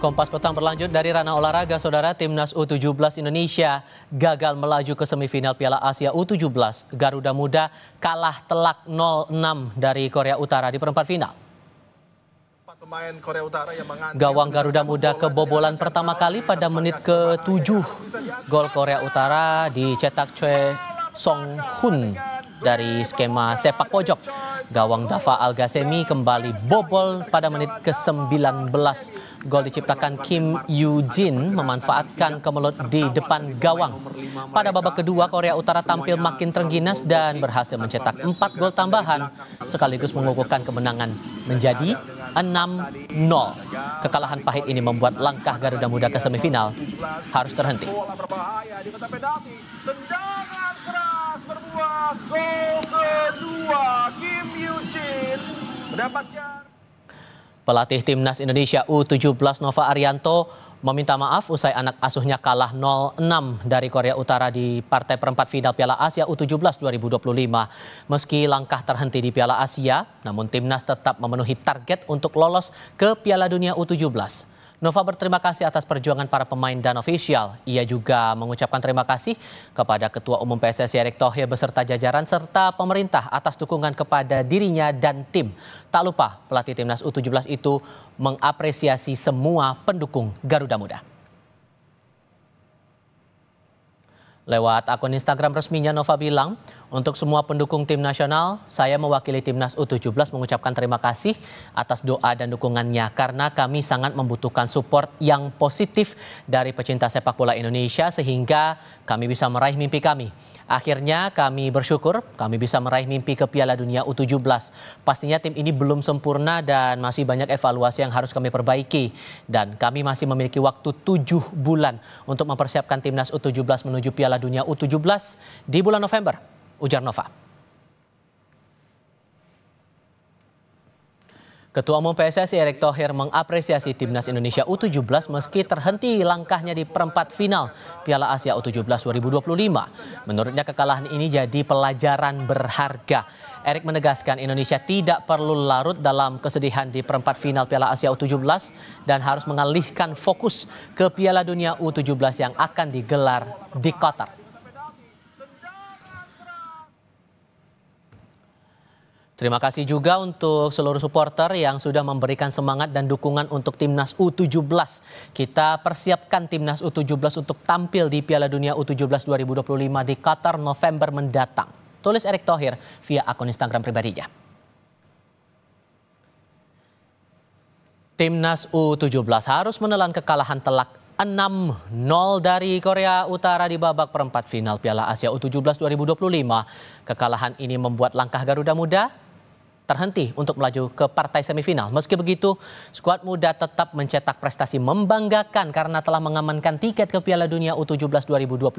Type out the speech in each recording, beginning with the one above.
Kompas Petang berlanjut dari ranah olahraga, Saudara. Timnas U17 Indonesia gagal melaju ke semifinal Piala Asia U17. Garuda Muda kalah telak 0-6 dari Korea Utara di perempat final. Gawang Garuda Muda kebobolan pertama kali pada menit ke-7. Gol Korea Utara dicetak Choi Song Hun dari skema sepak pojok. Gawang Dava Al-Ghasemi kembali bobol pada menit ke-19. Gol diciptakan Kim Yoo-jin memanfaatkan kemelut di depan gawang. Pada babak kedua, Korea Utara tampil makin terengginas dan berhasil mencetak 4 gol tambahan sekaligus mengukuhkan kemenangan menjadi 6-0. Kekalahan pahit ini membuat langkah Garuda Muda ke semifinal harus terhenti. Tendangan keras berbuah gol kedua. Kim Yoo-jin mendapatkan. Pelatih Timnas Indonesia U17 Nova Arianto meminta maaf usai anak asuhnya kalah 0-6 dari Korea Utara di partai perempat final Piala Asia U17 2025. Meski langkah terhenti di Piala Asia, namun Timnas tetap memenuhi target untuk lolos ke Piala Dunia U17. Nova berterima kasih atas perjuangan para pemain dan ofisial. Ia juga mengucapkan terima kasih kepada Ketua Umum PSSI Erick Thohir beserta jajaran serta pemerintah atas dukungan kepada dirinya dan tim. Tak lupa pelatih Timnas U17 itu mengapresiasi semua pendukung Garuda Muda. Lewat akun Instagram resminya, Nova bilang, untuk semua pendukung tim nasional, saya mewakili Timnas U17 mengucapkan terima kasih atas doa dan dukungannya karena kami sangat membutuhkan support yang positif dari pecinta sepak bola Indonesia sehingga kami bisa meraih mimpi kami. Akhirnya kami bersyukur kami bisa meraih mimpi ke Piala Dunia U17. Pastinya tim ini belum sempurna dan masih banyak evaluasi yang harus kami perbaiki. Dan kami masih memiliki waktu 7 bulan untuk mempersiapkan Timnas U17 menuju Piala Dunia U17 di bulan November, ujar Nova. Ketua Umum PSSI Erick Thohir mengapresiasi Timnas Indonesia U17 meski terhenti langkahnya di perempat final Piala Asia U17 2025. Menurutnya kekalahan ini jadi pelajaran berharga. Erick menegaskan Indonesia tidak perlu larut dalam kesedihan di perempat final Piala Asia U17 dan harus mengalihkan fokus ke Piala Dunia U17 yang akan digelar di Qatar. Terima kasih juga untuk seluruh supporter yang sudah memberikan semangat dan dukungan untuk Timnas U17. Kita persiapkan Timnas U17 untuk tampil di Piala Dunia U17 2025 di Qatar November mendatang. Tulis Erick Thohir via akun Instagram pribadinya. Timnas U17 harus menelan kekalahan telak 6-0 dari Korea Utara di babak perempat final Piala Asia U17 2025. Kekalahan ini membuat langkah Garuda Muda terhenti untuk melaju ke partai semifinal. Meski begitu, skuad muda tetap mencetak prestasi membanggakan karena telah mengamankan tiket ke Piala Dunia U17 2025.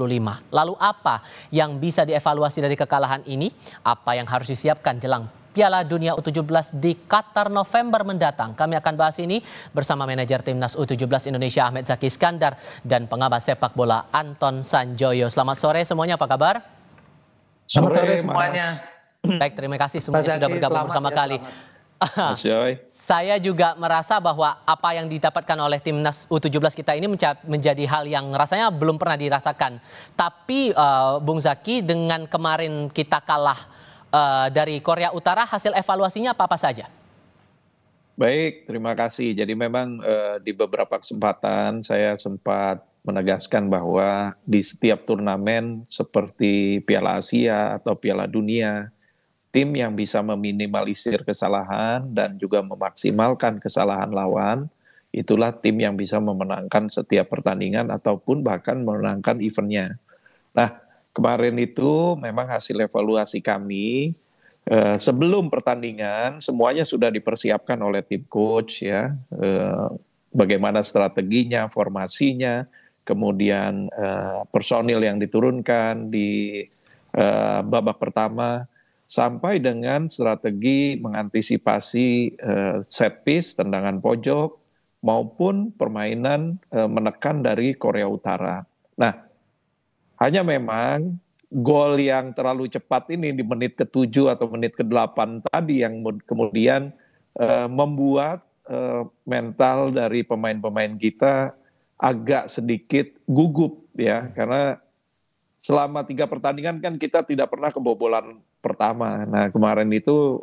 Lalu apa yang bisa dievaluasi dari kekalahan ini? Apa yang harus disiapkan jelang Piala Dunia U17 di Qatar November mendatang? Kami akan bahas ini bersama manajer Timnas U17 Indonesia Ahmed Zaki Iskandar dan pengamat sepak bola Anton Sanjoyo. Selamat sore semuanya, apa kabar? Selamat sore semuanya. Baik, terima kasih semuanya sudah bergabung bersama kali. Saya juga merasa bahwa apa yang didapatkan oleh Timnas U17 kita ini menjadi hal yang rasanya belum pernah dirasakan. Tapi Bung Zaki, dengan kemarin kita kalah dari Korea Utara, hasil evaluasinya apa-apa saja? Baik, terima kasih. Jadi memang di beberapa kesempatan saya sempat menegaskan bahwa di setiap turnamen seperti Piala Asia atau Piala Dunia, tim yang bisa meminimalisir kesalahan dan juga memaksimalkan kesalahan lawan, itulah tim yang bisa memenangkan setiap pertandingan ataupun bahkan memenangkan eventnya. Nah, kemarin itu memang hasil evaluasi kami sebelum pertandingan semuanya sudah dipersiapkan oleh tim coach ya, bagaimana strateginya, formasinya, kemudian personil yang diturunkan di babak pertama, sampai dengan strategi mengantisipasi set piece, tendangan pojok, maupun permainan menekan dari Korea Utara. Nah, hanya memang gol yang terlalu cepat ini di menit ke-7 atau menit ke-8 tadi yang kemudian membuat mental dari pemain-pemain kita agak sedikit gugup ya, karena selama 3 pertandingan kan kita tidak pernah kebobolan pertama. Nah kemarin itu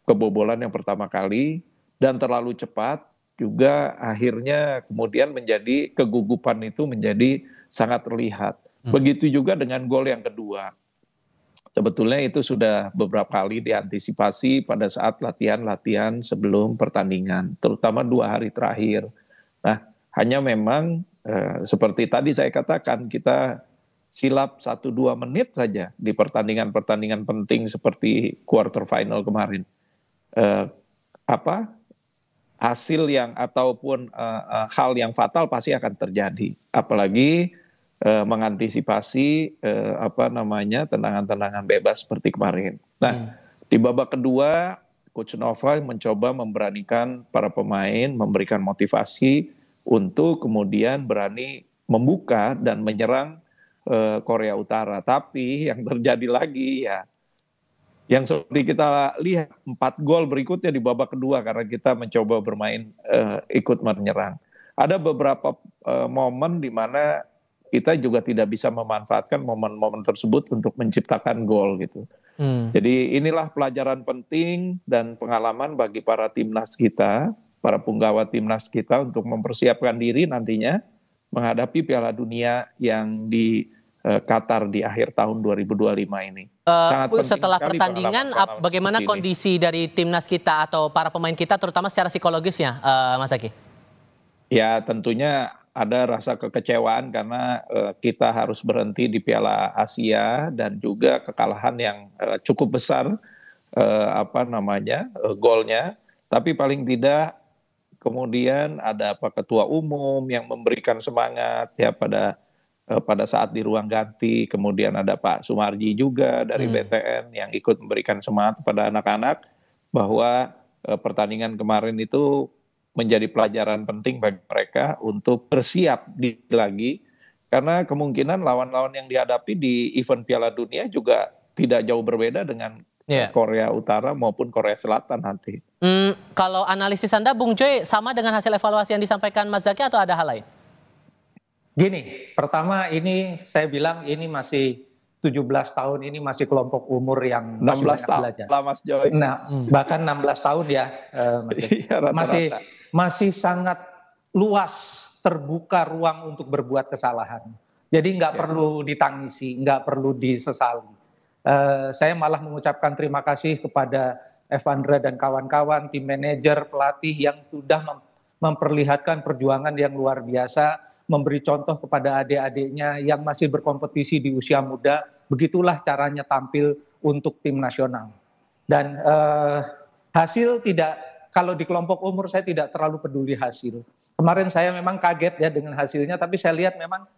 kebobolan yang pertama kali dan terlalu cepat juga akhirnya kemudian menjadi kegugupan itu menjadi sangat terlihat. Begitu juga dengan gol yang kedua. Sebetulnya itu sudah beberapa kali diantisipasi pada saat latihan-latihan sebelum pertandingan, terutama 2 hari terakhir. Nah, hanya memang seperti tadi saya katakan, kita silap 1-2 menit saja di pertandingan-pertandingan penting seperti quarter final kemarin. Hasil yang ataupun hal yang fatal pasti akan terjadi. Apalagi mengantisipasi tendangan-tendangan bebas seperti kemarin. Nah, di babak kedua Coach Nova mencoba memberanikan para pemain, memberikan motivasi untuk kemudian berani membuka dan menyerang Korea Utara. Tapi yang terjadi lagi ya yang seperti kita lihat 4 gol berikutnya di babak kedua karena kita mencoba bermain ikut menyerang. Ada beberapa momen di mana kita juga tidak bisa memanfaatkan momen-momen tersebut untuk menciptakan gol gitu. Jadi inilah pelajaran penting dan pengalaman bagi para timnas kita, para punggawa timnas kita untuk mempersiapkan diri nantinya menghadapi Piala Dunia yang di Qatar di akhir tahun 2025 ini. Sangat penting setelah sekali pertandingan, bagaimana kondisi dari timnas kita atau para pemain kita, terutama secara psikologisnya, Mas Zaki? Ya tentunya ada rasa kekecewaan karena kita harus berhenti di Piala Asia dan juga kekalahan yang cukup besar golnya. Tapi paling tidak kemudian ada ketua umum yang memberikan semangat ya pada saat di ruang ganti. Kemudian ada Pak Sumarji juga dari BTN yang ikut memberikan semangat kepada anak-anak bahwa pertandingan kemarin itu menjadi pelajaran penting bagi mereka untuk bersiap lagi karena kemungkinan lawan-lawan yang dihadapi di event Piala Dunia juga tidak jauh berbeda dengan Korea Utara maupun Korea Selatan nanti. Kalau analisis Anda, Bung Joy, sama dengan hasil evaluasi yang disampaikan Mas Zaki atau ada hal lain? Gini, pertama ini saya bilang ini masih 17 tahun, ini masih kelompok umur yang 16 tahun lah Mas Joy. Nah, bahkan 16 tahun ya, Mas Joy. Masih sangat luas terbuka ruang untuk berbuat kesalahan. Jadi nggak perlu ditangisi, nggak perlu disesali. Saya malah mengucapkan terima kasih kepada Evandra dan kawan-kawan, tim manajer, pelatih yang sudah memperlihatkan perjuangan yang luar biasa, memberi contoh kepada adik-adiknya yang masih berkompetisi di usia muda. Begitulah caranya tampil untuk tim nasional. Dan hasil tidak. Kalau di kelompok umur saya tidak terlalu peduli hasil. Kemarin saya memang kaget ya dengan hasilnya, tapi saya lihat memang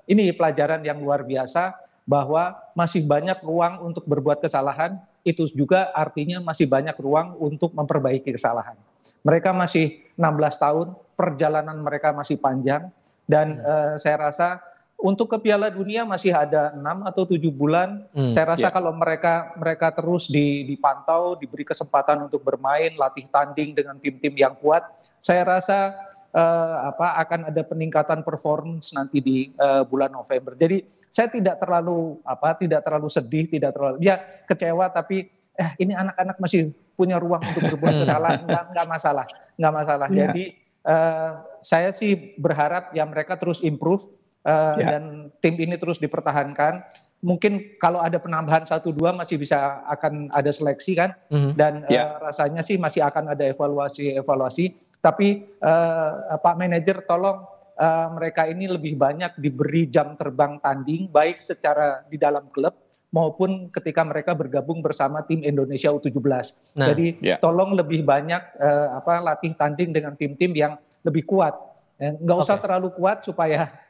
ini pelajaran yang luar biasa bahwa masih banyak ruang untuk berbuat kesalahan, itu juga artinya masih banyak ruang untuk memperbaiki kesalahan. Mereka masih 16 tahun, perjalanan mereka masih panjang, dan saya rasa untuk ke Piala Dunia masih ada 6 atau 7 bulan. Saya rasa kalau mereka terus dipantau, diberi kesempatan untuk bermain, latih tanding dengan tim-tim yang kuat, saya rasa akan ada peningkatan performance nanti di bulan November. Jadi saya tidak terlalu sedih, tidak terlalu kecewa, tapi ini anak-anak masih punya ruang untuk berbuat kesalahan, nggak masalah. Jadi saya sih berharap ya mereka terus improve. Dan tim ini terus dipertahankan. Mungkin kalau ada penambahan 1-2 masih bisa akan ada seleksi kan, dan rasanya sih masih akan ada evaluasi. Tapi Pak Manajer tolong mereka ini lebih banyak diberi jam terbang tanding, baik secara di dalam klub maupun ketika mereka bergabung bersama tim Indonesia U17. Jadi tolong lebih banyak latih tanding dengan tim-tim yang lebih kuat. Nggak usah terlalu kuat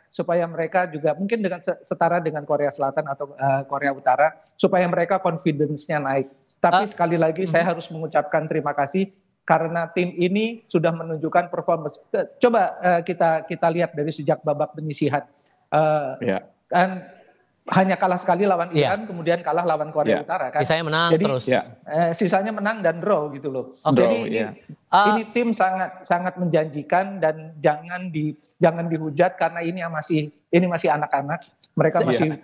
supaya mereka juga mungkin dengan setara dengan Korea Selatan atau Korea Utara, supaya mereka confidence-nya naik. Tapi sekali lagi saya harus mengucapkan terima kasih karena tim ini sudah menunjukkan performance. Coba kita lihat dari sejak babak penyisihan. Kan hanya kalah sekali lawan Iran, kemudian kalah lawan Korea Utara kan. Sisanya menang terus. Sisanya menang dan draw gitu loh. Okay. Jadi ini tim sangat menjanjikan dan jangan dihujat karena ini masih anak-anak. Mereka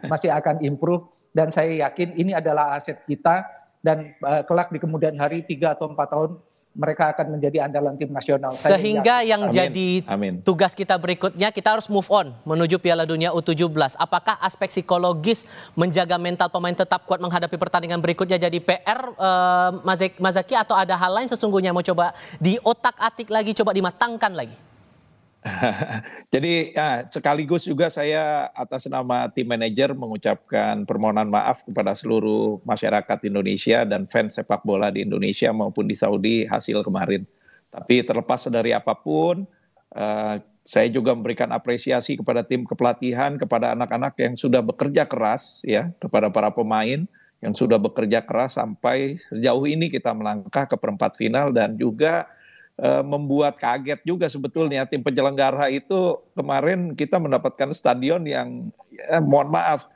masih akan improve dan saya yakin ini adalah aset kita dan kelak di kemudian hari 3 atau 4 tahun mereka akan menjadi andalan tim nasional. Sehingga yang jadi tugas kita berikutnya, kita harus move on menuju Piala Dunia U17. Apakah aspek psikologis menjaga mental pemain tetap kuat menghadapi pertandingan berikutnya jadi PR, Mas Zaky, atau ada hal lain sesungguhnya mau coba diotak-atik lagi, coba dimatangkan lagi? Jadi sekaligus juga saya atas nama tim manajer mengucapkan permohonan maaf kepada seluruh masyarakat Indonesia dan fans sepak bola di Indonesia maupun di Saudi hasil kemarin. Tapi terlepas dari apapun, saya juga memberikan apresiasi kepada tim kepelatihan, kepada anak-anak yang sudah bekerja keras, ya, kepada para pemain yang sudah bekerja keras sampai sejauh ini kita melangkah ke perempat final dan juga membuat kaget juga sebetulnya tim penyelenggara itu. Kemarin kita mendapatkan stadion yang mohon maaf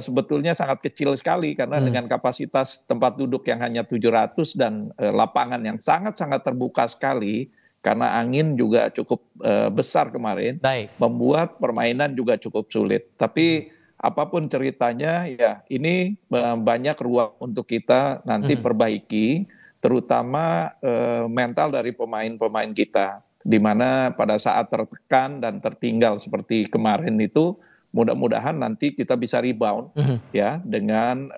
sebetulnya sangat kecil sekali karena dengan kapasitas tempat duduk yang hanya 700 dan lapangan yang sangat-sangat terbuka sekali karena angin juga cukup besar kemarin. Membuat permainan juga cukup sulit. Tapi apapun ceritanya, ya ini banyak ruang untuk kita nanti perbaiki, terutama mental dari pemain-pemain kita, di mana pada saat tertekan dan tertinggal seperti kemarin itu, mudah-mudahan nanti kita bisa rebound, ya, dengan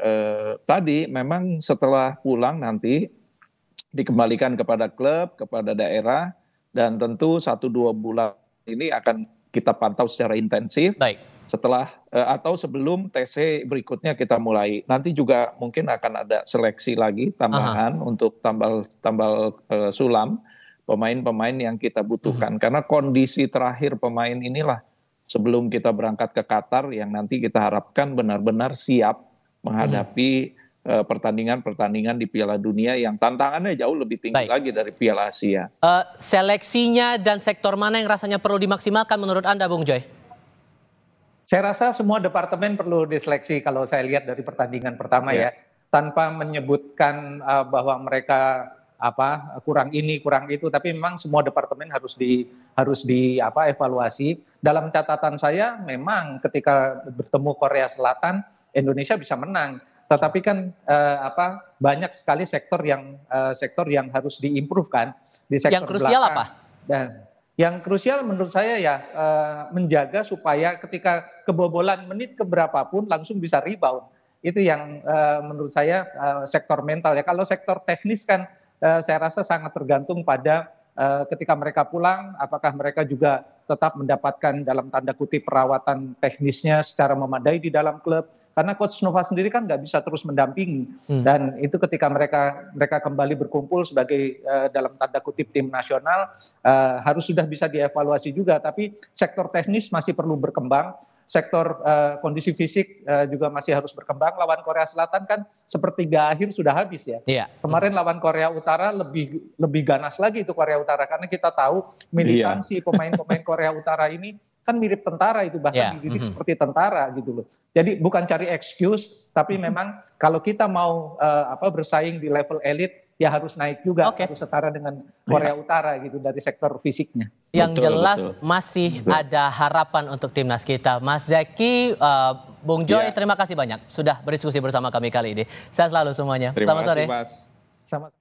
tadi memang setelah pulang nanti dikembalikan kepada klub, kepada daerah, dan tentu 1-2 bulan ini akan kita pantau secara intensif. Setelah atau sebelum TC berikutnya kita mulai. Nanti juga mungkin akan ada seleksi lagi tambahan untuk tambal sulam pemain-pemain yang kita butuhkan. Karena kondisi terakhir pemain inilah sebelum kita berangkat ke Qatar yang nanti kita harapkan benar-benar siap menghadapi pertandingan-pertandingan di Piala Dunia yang tantangannya jauh lebih tinggi lagi dari Piala Asia. Seleksinya dan sektor mana yang rasanya perlu dimaksimalkan menurut Anda, Bung Joy? Saya rasa semua departemen perlu diseleksi kalau saya lihat dari pertandingan pertama ya, tanpa menyebutkan bahwa mereka kurang ini kurang itu, tapi memang semua departemen harus evaluasi. Dalam catatan saya memang ketika bertemu Korea Selatan Indonesia bisa menang, tetapi kan banyak sekali sektor yang harus diimprove kan di sektor yang krusial belakang. apa? Yang krusial menurut saya ya menjaga supaya ketika kebobolan menit keberapapun langsung bisa rebound. Itu yang menurut saya sektor mental ya. Kalau sektor teknis kan saya rasa sangat tergantung pada ketika mereka pulang, apakah mereka juga tetap mendapatkan dalam tanda kutip perawatan teknisnya secara memadai di dalam klub. Karena Coach Nova sendiri kan nggak bisa terus mendampingi. Dan itu ketika mereka kembali berkumpul sebagai dalam tanda kutip tim nasional, harus sudah bisa dievaluasi juga. Tapi sektor teknis masih perlu berkembang. Sektor kondisi fisik juga masih harus berkembang. Lawan Korea Selatan kan sepertiga akhir sudah habis ya. Kemarin lawan Korea Utara lebih ganas lagi itu Korea Utara. Karena kita tahu militansi pemain-pemain Korea Utara ini kan mirip tentara itu, bahkan dididik seperti tentara gitu loh. Jadi bukan cari excuse, tapi memang kalau kita mau bersaing di level elit, ya harus naik juga, harus setara dengan Korea Utara gitu dari sektor fisiknya. Yang jelas masih ada harapan untuk timnas kita. Mas Zaky, Bung Joy, terima kasih banyak sudah berdiskusi bersama kami kali ini. Sehat selalu semuanya. Selamat sore. Sama.